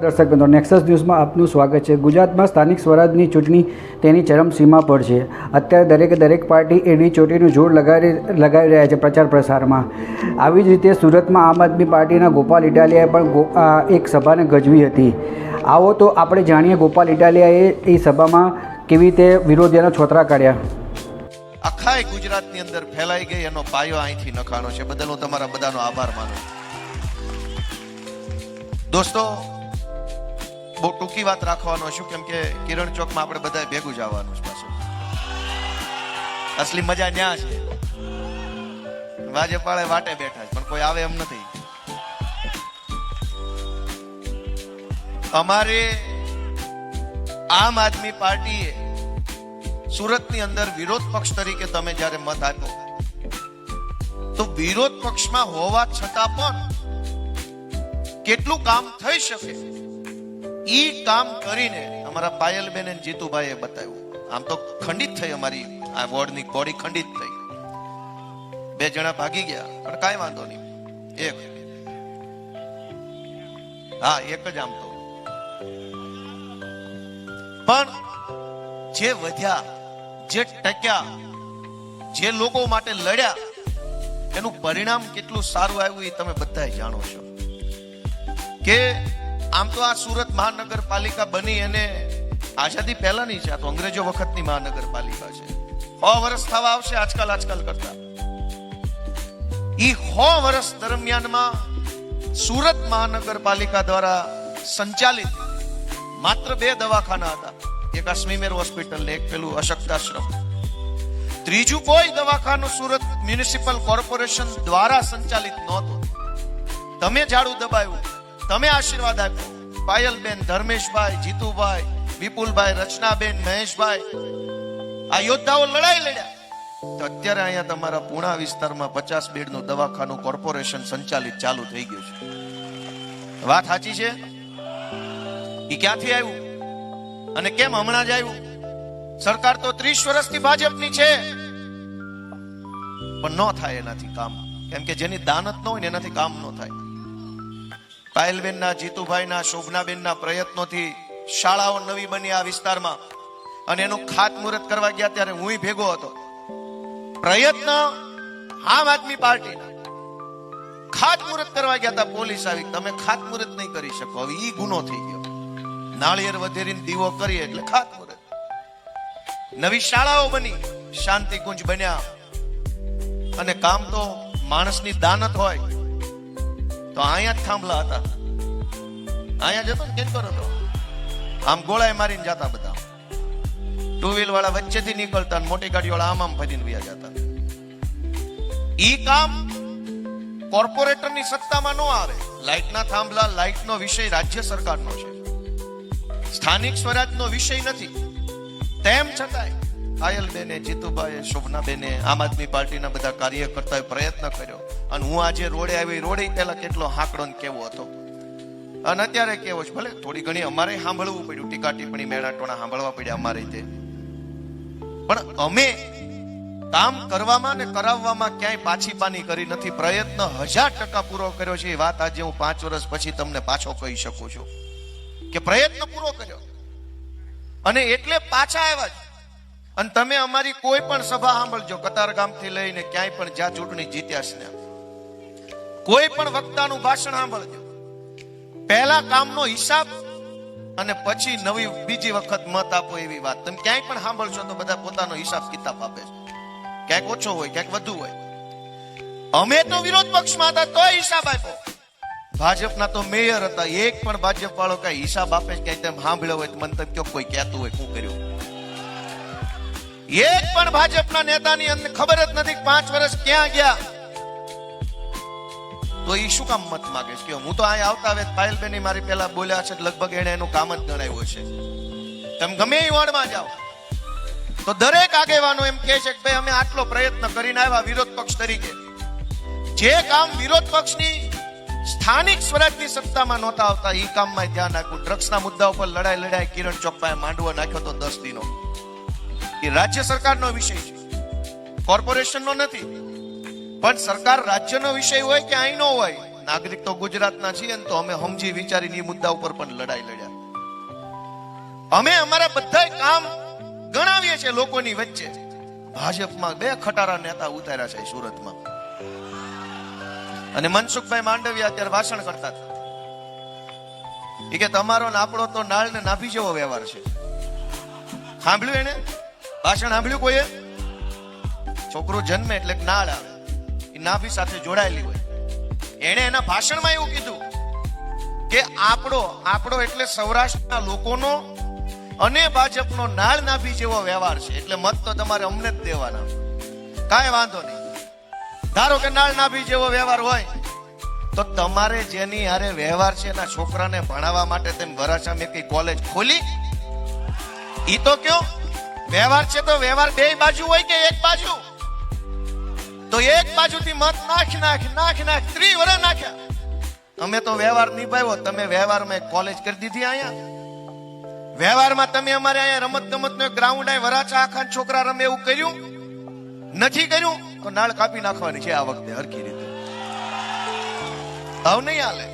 દર્શક મિત્રો, નેક્સસ ન્યૂઝમાં આપનું સ્વાગત છે। ગુજરાતમાં સ્થાનિક સ્વરાજની ચૂંટણી તેની ચરમસીમા પર છે। અત્યારે દરેક પાર્ટી એડી ચોટીનું જોર લગાવી રહ્યા છે પ્રચાર પ્રસારમાં। આવી જ રીતે સુરતમાં આમ આદમી પાર્ટીના ગોપાલ ઇટાલિયાએ પણ એક સભાને ગજવી હતી। આવો તો આપણે જાણીએ ગોપાલ ઇટાલિયાએ એ સભામાં કેવી રીતે વિરોધીઓના છોતરા કાઢ્યા। આખા ગુજરાતની અંદર ફેલાઈ ગઈ એનો પાયો અહીંથી નખાણો છે। બદલ હું તમારા બધાનો આભાર માનું છું। દોસ્તો, બહુ ટૂંકી વાત રાખવાનો છું, કેમ કે કિરણ ચોકમાં આપણે બધા ભેગું જવાનું છે। પાછું અસલી મજા ન્યા છે। ભાજપાળે વાટે બેઠા છે, પણ કોઈ આવે એમ નથી। અમારે આમ આદમી પાર્ટીએ સુરતની અંદર વિરોધ પક્ષ તરીકે તમે જ્યારે મત આપ્યો, તો વિરોધ પક્ષમાં હોવા છતાં પણ કેટલું કામ થઈ શકે ઈ કામ કરીને અમારા પાયલબેન અને જીતુભાઈએ બતાવ્યું। આમ તો ખંડિત થઈ અમારી આ વોર્ડની બોડી ખંડિત થઈ, 2 જણા ભાગી ગયા, પણ કાંઈ વાંધો નહીં। એક જ આમ તો પણ જે વધ્યા, જે ટક્યા, જે લોકો માટે લડ્યા, એનું પરિણામ કેટલું સારું આવ્યું એ તમે બધા જાણો છો। કે આમ તો આ સુરત મહાનગરપાલિકા બની અને આઝાદી પહેલાની છે, આ તો અંગ્રેજો વખતની મહાનગરપાલિકા છે। 100 વર્ષ થવા આવશે આજકાલ કરતા। ઈ 100 વર્ષ દરમિયાનમાં સુરત મહાનગરપાલિકા દ્વારા સંચાલિત માત્ર 2 દવાખાના હતા। એક આ સ્મીમેર હોસ્પિટલ, એક પેલું અશક્તાશ્રમ। ત્રીજું કોઈ દવાખાનું સુરત મ્યુનિસિપલ કોર્પોરેશન દ્વારા સંચાલિત નહોતું। તમે ઝાડુ દબાવ્યું, તમે આશીર્વાદ આપ્યો। પાયલબેન, ધર્મેશભાઈ, જીતુભાઈ, વિપુલભાઈ, રચનાબેન, મહેશભાઈ, આ યોદ્ધાઓ લડાઈ લડ્યા, તો અત્યારે અહીંયા તમારા પૂણા વિસ્તારમાં 50 બેડનું દવાખાનું કોર્પોરેશન સંચાલિત ચાલુ થઈ ગયું છે। વાત સાચી છે? એ ક્યાંથી આવ્યું અને કેમ હમણાં જ આવ્યું? સરકાર તો 30 વર્ષથી ભાજપની છે, પણ ન થાય એનાથી કામ, કેમ કે જેની દાનત ન હોય ને એનાથી કામ ન થાય। પાયલબેનના, જીતુભાઈના, શોભનાબેનના પ્રયત્નોથી શાળાઓ નવી બની આ વિસ્તારમાં, અને એનું ખાતમુહૂર્ત કરવા ગયા ત્યારે હું ભેગો હતો। પ્રયત્ન આમ આદમી પાર્ટીના, ખાતમુહૂર્ત કરવા ગયા હતા, પોલીસ આવી, તમે ખાતમુહૂર્ત નહીં કરી શકો, હવે ઈ ગુનો થઈ ગયો। નાળિયેર વધેરીને દીવો કરીએ એટલે ખાતમુહૂર્ત। નવી શાળાઓ બની, શાંતિ કુંજ બન્યા, અને કામ તો માણસની દાનત હોય તો અહીંયા જ થાંભલા હતા, અહીંયા જતો ને કેમ હતો, આમ ગોળાએ મારીને જતા બધા। 2 વ્હીલ વાળા વચ્ચેથી નીકળતા, મોટી ગાડી વાળા આમ ફરીને વ્યા જતા। ઈ કામ કોર્પોરેટરની સત્તામાં ન આવે। લાઇટના થાંભલા, લાઇટનો વિષય રાજ્ય સરકારનો છે, સ્થાનિક સ્વરાજનો વિષય નથી। તેમ છતાંય પાયલબેને, જીતુભાઈએ, શોભનાબેને, આમ આદમી પાર્ટીના બધા કાર્યકર્તાએ પ્રયત્ન કર્યો, અને હું આજે રોડે આવી, રોડે પહેલા કેટલો હાંકડો ને કેવો હતો, અને અત્યારે કેવો છે। ભલે થોડી ઘણી અમારે સાંભળવું પડ્યું, ટીકા ટિપ્પણી, મેળાટોણા સાંભળવા પડ્યા અમારે તે, પણ અમે કામ કરવામાં ને કરાવવામાં ક્યાંય પાછી પાની કરી નથી। પ્રયત્ન 1000% પૂરો કર્યો છે। એ વાત આજે હું 5 વર્ષ પછી તમને પાછો કહી શકું છું કે પ્રયત્ન પૂરો કર્યો, અને એટલે પાછા આવ્યા છે। અને તમે અમારી કોઈ પણ સભા સાંભળજો, કતારગામથી લઈને ક્યાંય પણ જ્યાં ચૂંટણી જીત્યા છે, કોઈ પણ વક્તાનું ભાષણ સાંભળજો, પહેલા કામનો હિસાબ અને પછી નવી બીજી વખત મત આપો એવી વાત તમે ક્યાંય પણ સાંભળશો તો બધા પોતાનો હિસાબ કિતાબ આપે છે। ક્યાંક ઓછો હોય, ક્યાંક વધુ હોય। અમે તો વિરોધ પક્ષમાં હતા તો હિસાબ આપ્યો। ભાજપના તો મેયર હતા, એક પણ ભાજપ વાળો કઈ હિસાબ આપે છે કઈ તેમ સાંભળ્યો હોય તો મને તમે કયો, કોઈ કહેતું હોય શું કર્યું? એક પણ ભાજપના નેતાની અંદર ખબર જ નથી 5 વર્ષ ક્યાં ગયા, તો એ શું કામ મત માગે છે? હું તો અહીંયા આવતા આવે પાયલબેન મારી પેલા બોલ્યા છે, લગભગ એને એનું કામ જ ગણાવ્યું છે। તમે ગમે એ વોર્ડમાં જાઓ તો દરેક આગેવાનો એમ કહે છે કે ભાઈ અમે આટલો પ્રયત્ન કરીને આવ્યા વિરોધ પક્ષ તરીકે, જે કામ વિરોધ પક્ષની સ્થાનિક સ્વરાજની સત્તામાં નહોતા આવતા એ કામમાં ધ્યાન આપ્યું। ડ્રગ્સના મુદ્દા ઉપર લડાઈ કિરણ ચોક પાસે માંડવો નાખ્યો તો 10 દિનો, એ રાજ્ય સરકારનો વિષય છે, કોર્પોરેશનનો નથી। પણ સરકાર રાજ્યનો વિષય હોય કે અહીંનો હોય, નાગરિક તો ગુજરાતના છીએ ને, તો અમે સમજી વિચારીને એ મુદ્દા ઉપર પણ લડાઈ લડ્યા. અમે અમારા બધા કામ ગણાવીએ છીએ લોકોની વચ્ચે. ભાજપમાં 2 ખટારા નેતા ઉતાર્યા છે સુરતમાં. અને મનસુખભાઈ માંડવિયા અત્યારે ભાષણ કરતા હતા. એ કે તમારો ને આપણો તો નાળ ને નાભી જેવો વ્યવહાર છે. સાંભળ્યું એને ભાષણ? સાંભળ્યું કોઈએ? છોકરું જન્મે એટલે નાળ આવે, એ નાભી સાથે જોડાયેલી હોય. એને એના ભાષણમાં એવું કીધું કે આપણો એટલે સૌરાષ્ટ્રના લોકોનો અને ભાજપનો નાળ નાભી જેવો વ્યવહાર છે. એટલે મત તો તમારે અમને જ દેવાના. કાંઈ વાંધો નહીં. ધારો કે નાળ નાભી જેવો વ્યવહાર હોય તો તમારે જેની હારે વ્યવહાર છે એના છોકરાને ભણાવવા માટે તેમ વરાછામાં કઈ કોલેજ ખોલી? ઈ તો કયો વ્યવહાર છે તો વ્યવહાર 2 બાજુ હોય કે એક બાજુ? તો એક બાજુથી મત નાખ 30 વર્ષ નાખ્યા. અમે તો વ્યવહાર નિભાવ્યો, તમે વ્યવહારમાં એક કોલેજ કરી દીધી. અહીંયા વ્યવહારમાં તમે અમારે અહીંયા રમત ગમત નો ગ્રાઉન્ડ આ વરાછા આખા છોકરા રમે એવું કર્યું નથી? કર્યું તો નાળ કાપી નાખવાની છે આ વખતે હરખી રીતે. આવ નહીં હાલે.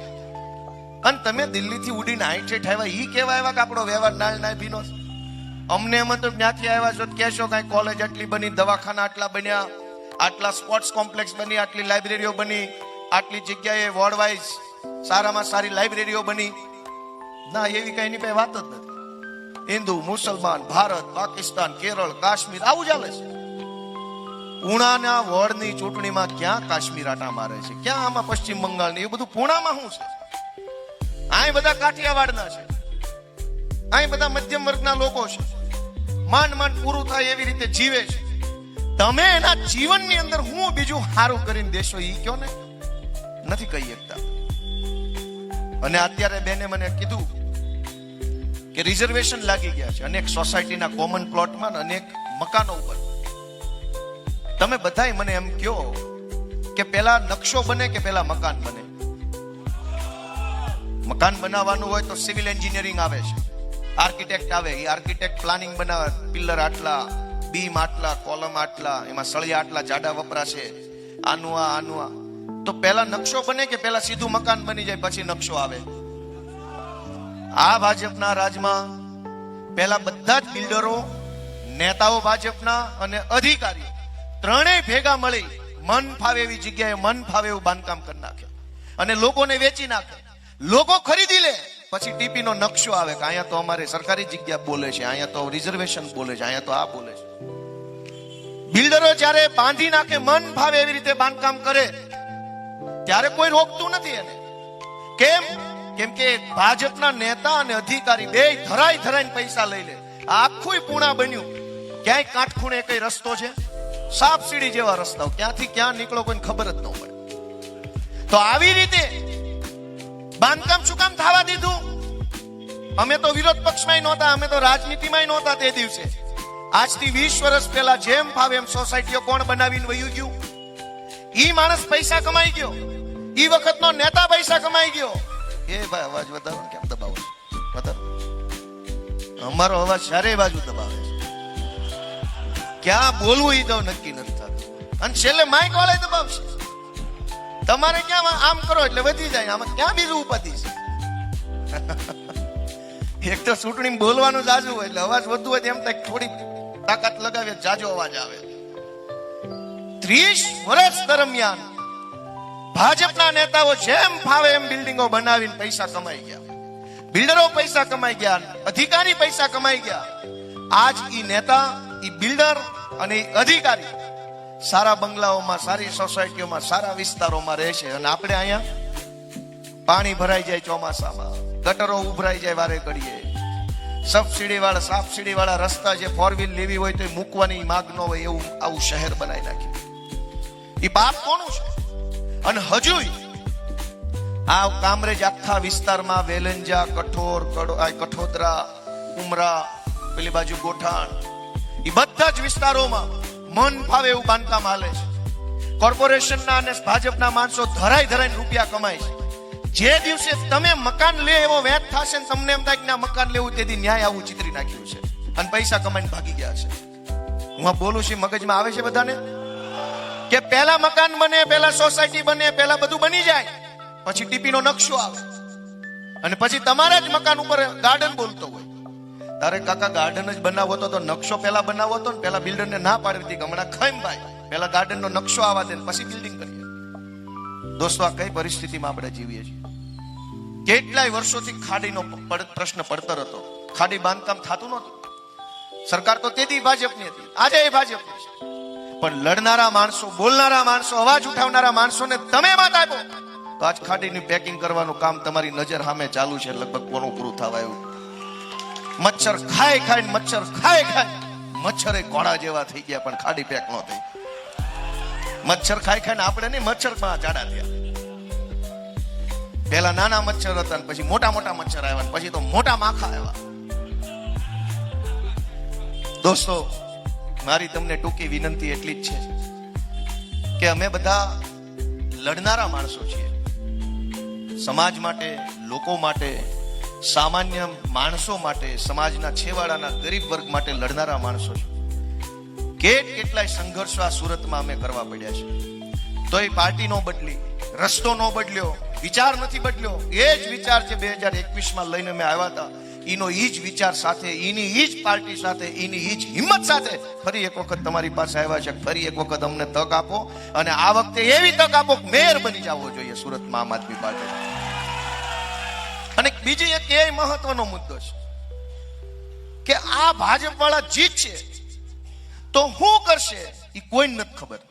અને તમે દિલ્હીથી ઉડીને આઈઠે આવ્યા, ઈ કેવા આવ્યા કે આપણો વ્યવહાર નાળ નાભીનો? અમને એમ તો ત્યાંથી આવ્યા છો કહેશો કઈ કોલેજ આટલી બની, દવાખાના આટલા બન્યા, આટલા સ્પોર્ટ્સ કોમ્પ્લેક્સ બની, આટલી લાઇબ્રેરીઓ બની, આટલી જગ્યાએ વોર્ડ વાઇઝ સારામાં સારી લાઇબ્રેરીઓ બની. ના, એવી કઈ ની વાત જ નથી. હિન્દુ, મુસલમાન, ભારત, પાકિસ્તાન, કેરળ, કાશ્મીર આવું ચાલે છે. પૂણાના વોર્ડની ચૂંટણીમાં ક્યાં કાશ્મીર આટા મારે છે, ક્યાં આમાં પશ્ચિમ બંગાળ ને એ બધું પૂણામાં શું છે? અહીં બધા કાઠિયાવાડના છે, અહીં બધા મધ્યમ વર્ગના લોકો છે, માંડ પૂરું થાય એવી રીતે જીવે છે. તમે એના જીવનની અંદર હું બીજું સારું કરીને દેશો ઈ કયો ને? નથી કહી શકતા. અને અત્યારે બેને મને કીધું કે રિઝર્વેશન લાગી ગયા છે અનેક સોસાયટીના કોમન પ્લોટમાં, અનેક મકાનો ઉપર. તમે બધાય મને એમ કહો કે પેલા નકશો બને કે પેલા મકાન બને? મકાન બનાવવાનું હોય તો સિવિલ એન્જિનિયરિંગ આવે છે, આર્કિટેક્ટ આવે, એ આર્કિટેક્ટ પ્લાનિંગ બનાવે, પિલ્લર આટલા, બીમ આટલા, કોલમ આટલા, એમાં સળિયા આટલા જાડા વપરાશે, આનું આ. તો પેલા નકશો બને કે પેલા સીધું મકાન બની જાય પછી નકશો આવે? આ ભાજપના રાજમાં પેલા બધા જ બિલ્ડરો, નેતાઓ ભાજપના અને અધિકારીઓ ત્રણેય ભેગા મળી મન ફાવે એવી જગ્યાએ મન ફાવે એવું બાંધકામ કરી નાખે અને લોકોને વેચી નાખે. લોકો ખરીદી લે, પછી ટીપી નો નકશો આવે કે અહીંયા તો અમારે સરકારી જગ્યા બોલે છે, અહીંયા તો રિઝર્વેશન બોલે છે, અહીંયા તો આ બોલે છે. બિલ્ડરો જ્યારે બાંધી નાખે, મન ફાવે એવી રીતે બાંધકામ કરે, ત્યારે કોઈ રોકતું નથી એને. કેમ કે ભાજપના નેતા અને અધિકારી બે ધરાઈને પૈસા લઈ લે. આખું પૂણા બન્યું. ક્યાંય કાટખૂણે કઈ રસ્તો છે? સાપ સીડી જેવા રસ્તાઓ, ક્યાંથી ક્યાં નીકળો કોઈને ખબર જ ન પડે. તો આવી રીતે બાંધકામ શું કામ થવા દીધું? અમે તો વિરોધ પક્ષમાં નહોતા, અમે તો રાજનીતિમાં નહોતા તે દિવસે. આજથી 20 વર્ષ પહેલા જેમ ફાવે એમ સોસાયટીઓ કોણ બનાવીને વયું ગયું? ઈ માણસ પૈસા કમાઈ ગયો, ઈ વખતનો નેતા પૈસા કમાઈ ગયો. એ ભાઈ અવાજ વધારો, કેમ દબાવો છો? વધારો. અમારો અવાજ ચારે બાજુ દબાવે છે. ક્યાં બોલવું એ તો નક્કી નથી થતું, અને છેલ્લે માઇક વાળા દબાવશે. તમારે ક્યાં આમ કરો એટલે વધી જાય, આમાં ક્યાં બીજું ઉપાધિ છે? એક તો ચૂંટણી બોલવાનું જાજુ હોય એટલે અવાજ વધુ હોય એમ થાય થોડી તાકાત લગાવે, જાજો અવાજ આવે. 30 વર્ષ દરમિયાન ભાજપના નેતાઓ જેમ ફાવે એમ બિલ્ડિંગો બનાવીને પૈસા કમાઈ ગયા, બિલ્ડરો પૈસા કમાઈ ગયા, અધિકારી પૈસા કમાઈ ગયા. આજ ઈ નેતા, ઈ બિલ્ડર અને ઈ અધિકારી સારા બંગલાઓમાં, સારી સોસાયટીઓમાં, સારા વિસ્તારોમાં રહે છે. અને આપણે અહીંયા પાણી ભરાઈ જાય ચોમાસામાં, ગટરો ઉભરાઈ જાય વારે ઘડીએ, સબસિડી વાળા રસ્તા જે 4 વ્હીલ લેવી હોય તો મૂકવાની માગ ન હોય એવું આવું શહેર બનાવી નાખ્યું. એ બાપ કોનું છે? અને હજુ આ કામરેજ આખા વિસ્તારમાં વેલંજા, કઠોદરા, ઉમરા, પેલી બાજુ ગોઠાણ, એ બધા જ વિસ્તારોમાં મન ફાવે એવું બાંધકામ હાલે છે. કોર્પોરેશનના અને ભાજપના માણસો ધરાઈને રૂપિયા કમાય છે. જે દિવસે તમે મકાન લે એવો વેચ થશે ને તમને એમ થાય કે ના મકાન લેવું, તેથી ન્યાય આવું ચિતરી નાખ્યું છે અને પૈસા કમાઈને ભાગી ગયા છે. હું બોલું છું, મગજમાં આવે છે બધાને કે પહેલા મકાન બને, પહેલા સોસાયટી બને, પહેલા બધું બની જાય, પછી ટીપીનો નકશો આવે, અને પછી તમારા જ મકાન ઉપર ગાર્ડન બોલતો હોય. તારે કાકા ગાર્ડન જ બનાવો તો નકશો પેલા બનાવો હતો ને, પેલા બિલ્ડરને ના પાડી હતી કે હમણાં ખાઈમ ભાઈ પેલા ગાર્ડનનો નકશો આવવા દે પછી બિલ્ડિંગ કરીએ. દોસ્તો, આ કઈ પરિસ્થિતિમાં આપણે જીવીએ છીએ? કેટલાય વર્ષોથી ખાડીનો પ્રશ્ન પડતર હતો. ખાડી બાંધકામ થતું નહોતું. સરકાર તો તેથી ભાજપની હતી, આજે એ ભાજપની છે. પણ લડનારા માણસો, બોલનારા માણસો, અવાજ ઉઠાવનારા માણસોને તમે મત આપો તો આજ ખાડીની પેકિંગ કરવાનું કામ તમારી નજર સામે ચાલુ છે. લગભગ કોનું પૂરું થવા એવું. મચ્છર ખાય ખાય મચ્છર ખાય ખાય મચ્છરે ઘોડા જેવા થઈ ગયા, પણ ખાડી પેક ન થઈ. મચ્છર ખાય ખાય ને આપણે નહીં, મચ્છર માં જાડા થયા. પેલા નાના મચ્છર હતા ને પછી મોટા મોટા મચ્છર આવ્યા ને પછી તો મોટા માખા આવ્યા. દોસ્તો, મારી તમને ટૂંકી વિનંતી એટલી જ છે કે અમે બધા લડનારા માણસો છીએ. સમાજ માટે, લોકો માટે, સામાન્ય માણસો માટે, સમાજના છેવાડાના ગરીબ વર્ગ માટે લડનારા માણસો છે. કેટલાય સંઘર્ષો આ સુરતમાં અમે કરવા પડ્યા છે. તો એ પાર્ટી નો બદલી, રસ્તો નો બદલ્યો, વિચાર નથી બદલ્યો. એ જ વિચાર જે 2021માં લઈને અમે આવ્યા હતા, એનો ઈ જ વિચાર સાથે, એની ઈ જ પાર્ટી સાથે, એની ઈ જ હિંમત સાથે ફરી એક વખત તમારી પાસે આવ્યા છે. ફરી એક વખત અમને તક આપો, અને આ વખતે એવી તક આપો કે મેયર બની જવો જોઈએ સુરતમાં આમ આદમી પાર્ટી. અને બીજી એક એ મહત્વનો મુદ્દો છે કે આ ભાજપ વાળા જીતશે તો શું કરશે એ કોઈને નથી ખબર.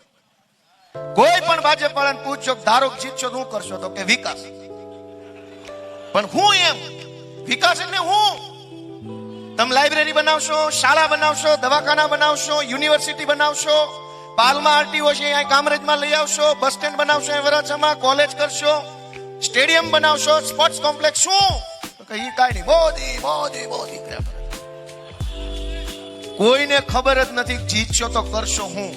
કોઈ પણ ભાજપ વાળાને પૂછજો ધારો જીતશો શું કરશો, તો કે વિકાસ. પણ હું એમ વિકાસ એટલે હું? તમે લાઇબ્રેરી બનાવશો, શાળા બનાવશો, દવાખાના બનાવશો, યુનિવર્સિટી બનાવશો, પાલમાં આરટીઓ છે અહીં કામરેજમાં લઈ આવશો, બસ સ્ટેન્ડ બનાવશો વરાછામાં, કોલેજ કરશો, સ્ટેડિયમ બનાવશો, સ્પોર્ટ્સ કોમ્પ્લેક્સ. શું તો એ કાંઈ નહીં, મોદી મોદી મોદી. કોઈને ખબર જ નથી જીતશો તો કરશો હું.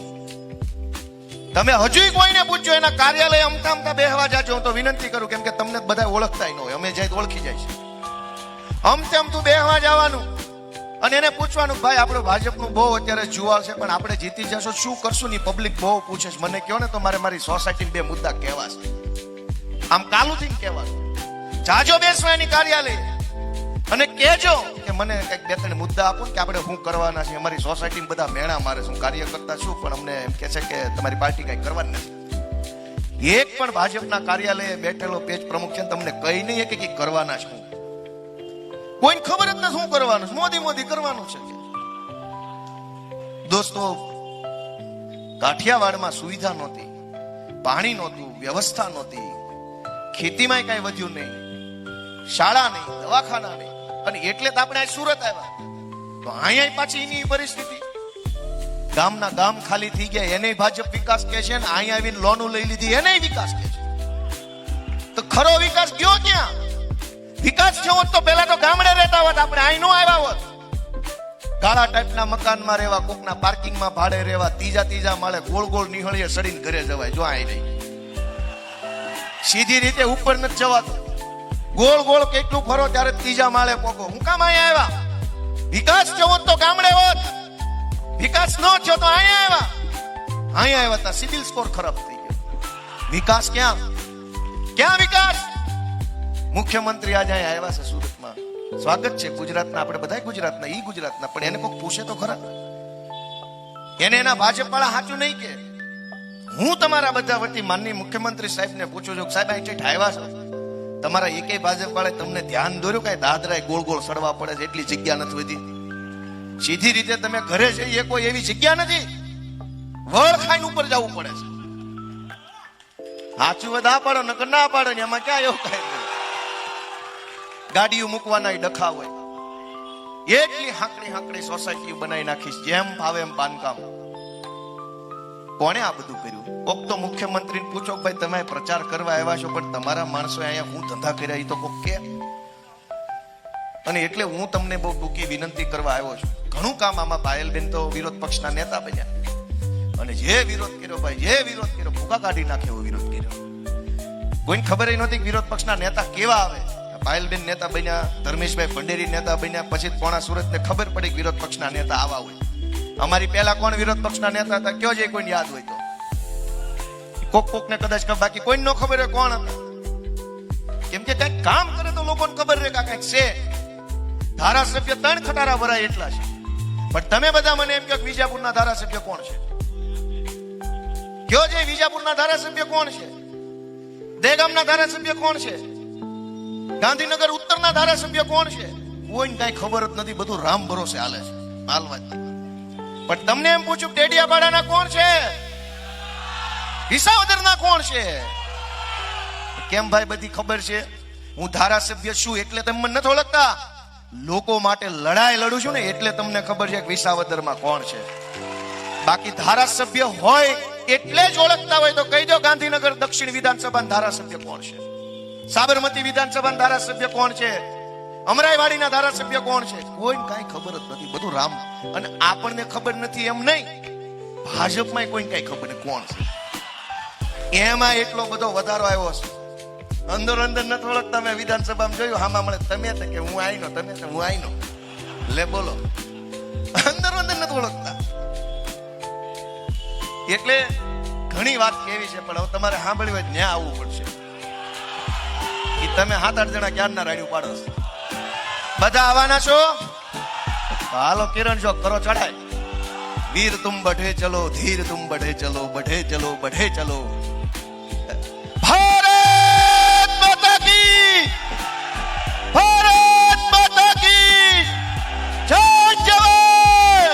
તમે હજુ કોઈને પૂછજો એના કાર્યાલય અમથા અમથા બેહવા જાજો, હું તો વિનંતી કરું, કેમ કે તમને બધા ઓળખતા ન હોય. અમે જાય ઓળખી જાય છે. અમથે અમથું બેહવા જવાનું અને એને પૂછવાનું, ભાઈ આપણું ભાજપનું બહુ અત્યારે જુવાળ છે, પણ આપણે જીતી જશો શું કરશું ની પબ્લિક બહુ પૂછે છે. મને કહો ને તો મારે મારી સોસાયટી 2 મુદ્દા કહેવા છે. આમ કાલુથી કહેવાનું, જાજો બેસવા એની કાર્યાલય અને કહેજો કે મને કઈક 2-3 મુદ્દા આપો કે આપણે શું કરવાના છે. અમારી સોસાયટી બધા મેણા મારે શું કાર્ય કરતા છું, પણ અમને એમ કે છે કે તમારી પાર્ટી કઈ કરવાની નથી. એક પણ ભાજપના કાર્યાલયે બેઠેલો પેજ પ્રમુખ છે તમને કઈ નહીં કે કઈ કરવાના છે. કોઈને ખબર જ નથી શું કરવાનું છે. મોદી મોદી કરવાનું છે. દોસ્તો, કાઠિયાવાડમાં સુવિધા નહોતી, પાણી નહોતું, વ્યવસ્થા નહોતી, ખેતીમાં કઈ વધ્યું નહીં, શાળા નહીં, દવાખાના નહીં, અને એટલે જ આપણે સુરત આવ્યા. તો અહીંયા પાછી એની પરિસ્થિતિ, ગામના ગામ ખાલી થઈ ગયા એને ભાજપ વિકાસ કહે છે, ને અહીંયા આવીને લોનો લઈ લીધી એને વિકાસ કહે છે. તો ખરો વિકાસ ગયો ક્યાં? વિકાસ થયો તો પેલા તો ગામડે રહેતા હોત, આપણે અહીં નો આવ્યા હોત. કાળા ટાઈપના મકાનમાં રહેવા, કોકના પાર્કિંગમાં ભાડે રહેવા, ત્રીજા માળે ગોળ ગોળ નિહળીએ સડીને ઘરે જવાય. જો અહીં નહીં, સીધી રીતે ઉપર નથી જવાતું. ગોળ ગોળ કેટલું ફરો ત્યારે ત્રીજા માળે પોકો. હું કામ અહીંયા આવ્યા? વિકાસ થયો તો ગામડે હોત, વિકાસ ન થયો તો અહીંયા આવ્યા હતા. સિવિલ સ્કોર ખરાબ થઈ ગયો. વિકાસ ક્યાં? વિકાસ? મુખ્યમંત્રી આજે અહીંયા આવ્યા છે સુરતમાં, સ્વાગત છે. ગુજરાતના આપણે બધા ગુજરાતના, ઈ ગુજરાતના, પણ એને કોઈ પૂછે તો ખરા. એને એના ભાજપ વાળા સાચું નહીં કે. હું તમારા બધા વતી માનનીય મુખ્યમંત્રી સાહેબ ને પૂછું છું, સાહેબ અહીં આવ્યા છો, તમારા એકેય ભાજપ વાળા તમને ધ્યાન દોર્યું કઈ દાદરાય ગોળ ગોળ સડવા પડે છે એટલી જગ્યા નથી વધી? સીધી રીતે તમે ઘરે જઈએ કોઈ એવી જગ્યા નથી, વળ ખાઈને ઉપર જવું પડે છે. સાચું બધા પાડો નકર ના પાડો ને એમાં ક્યાં એવું કઈ ગાડીઓ મૂકવાના ડખા હોય. એટલી હાંકડી સોસાયટી બનાવી નાખીશ, જેમ ભાવે એમ બાંધકામ. કોણે આ બધું કર્યું? કોક તો મુખ્યમંત્રીને પૂછો ભાઈ તમે પ્રચાર કરવા આવ્યા છો, પણ તમારા માણસો અહીંયા હું ધંધા કર્યા એ તો કોક કે. અને એટલે હું તમને બહુ ટૂંકી વિનંતી કરવા આવ્યો છું. ઘણું કામ આમાં. પાયલબેન તો વિરોધ પક્ષના નેતા બન્યા, અને જે વિરોધ કર્યો ભાઈ, જે વિરોધ કર્યો ભૂકા કાઢી નાખે એવો વિરોધ કર્યો. કોઈને ખબર નહોતી કે વિરોધ પક્ષના નેતા કેવા આવે. પાયલબેન નેતા બન્યા, ધર્મેશભાઈ ભંડેરી નેતા બન્યા, પછી પોણા સુરતને ખબર પડી કે વિરોધ પક્ષના નેતા આવા હોય. અમારી પહેલા કોણ વિરોધ પક્ષના નેતા હતા કયો જે કોઈને યાદ હોય તો? કોક ને કદાચ, બાકી કોઈને ન ખબર હોય કોણ હતા. કામ કરે તો લોકોને ખબર રહે કે કંઈક છે. ધારાસભ્ય 3 ખટારા ભરાય એટલા છે, પણ તમે બધા મને એમ કહો કે વિજાપુરના ધારાસભ્ય કોણ છે? કયો છે વિજાપુરના ધારાસભ્ય કોણ છે? દહેગામના ધારાસભ્ય કોણ છે? ગાંધીનગર ઉત્તરના ધારાસભ્ય કોણ છે? કોઈને કઈ ખબર જ નથી, બધું રામ ભરોસે હાલે છે, હાલવા જ. પણ તમને એમ પૂછ્યું ડેડિયાપાડાના કોણ છે? વિસાવદરના કોણ છે? કેમ ભાઈ બધી ખબર છે? હું ધારાસભ્ય છું એટલે તમે મને નથી ઓળખતા. લોકો માટે લડાઈ લડું છું ને એટલે તમને ખબર છે કે વિસાવદરમાં કોણ છે. બાકી ધારાસભ્ય હોય એટલે જ ઓળખતા હોય તો કહી દો ગાંધીનગર દક્ષિણ વિધાનસભાના ધારાસભ્ય કોણ છે? સાબરમતી વિધાનસભાના ધારાસભ્ય કોણ છે? અમરાઈવાડીના ધારાસભ્ય કોણ છે? કોઈને કઈ ખબર જ નથી, બધું રામ. અને આપણને ખબર નથી એમ નહીં, ભાજપમાં કોઈને કઈ ખબર નહીં કોણ છે. એમાં એટલો બધો વધારો આવ્યો છે. અંદર અંદર નથી ઓળખતા. મેં વિધાનસભામાં જોયું, હામાં મળે તમે કે હું આઈનો, તમે હું આઈનો. લે બોલો, અંદર અંદર નથી ઓળખતા. એટલે ઘણી વાત કેવી છે, પણ હવે તમારે સાંભળવી હોય ત્યાં આવવું પડશે. એ તમે 7-8 જણા ક્યારના રાડ્યું પાડો છો, બધા આવવાના છો? હાલો કિરણ જો કરો ચડાય. વીર તુમ બઢે ચલો, ધીર તુમ બઢે ચલો, બઢે ચલો, બઢે ચલો. ભારત માતા કી, ભારત માતા કી જય જવાન.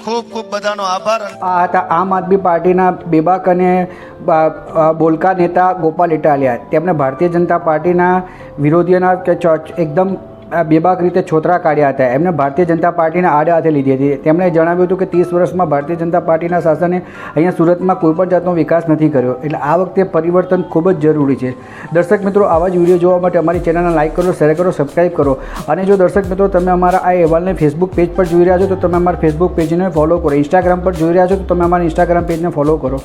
ખૂબ ખૂબ બધાનો આભાર. આ હતા આમ આદમી પાર્ટીના બેબાક અને બોલકા નેતા ગોપાલ ઇટાલિયા. તેમણે ભારતીય જનતા પાર્ટીના વિરોધીઓના એકદમ બેબાક રીતે છોતરા કાઢ્યા હતા. એમને ભારતીય જનતા પાર્ટીના આડે હાથે લીધી હતી. તેમણે જણાવ્યું હતું કે 30 વર્ષમાં ભારતીય જનતા પાર્ટીના શાસને અહીંયા સુરતમાં કોઈ પણ જાતનો વિકાસ નથી કર્યો. એટલે આ વખતે પરિવર્તન ખૂબ જ જરૂરી છે. દર્શક મિત્રો, આવા જ વિડીયો જોવા માટે અમારી ચેનલને લાઇક કરો, શેર કરો, સબસ્ક્રાઈબ કરો. અને જો દર્શક મિત્રો તમે અમારા આ અહેવાલને ફેસબુક પેજ પર જોઈ રહ્યા છો તો તમે અમારા ફેસબુક પેજને ફોલો કરો. ઇન્સ્ટાગ્રામ પર જોઈ રહ્યા છો તો તમે અમારા ઇન્સ્ટાગ્રામ પેજને ફોલો કરો.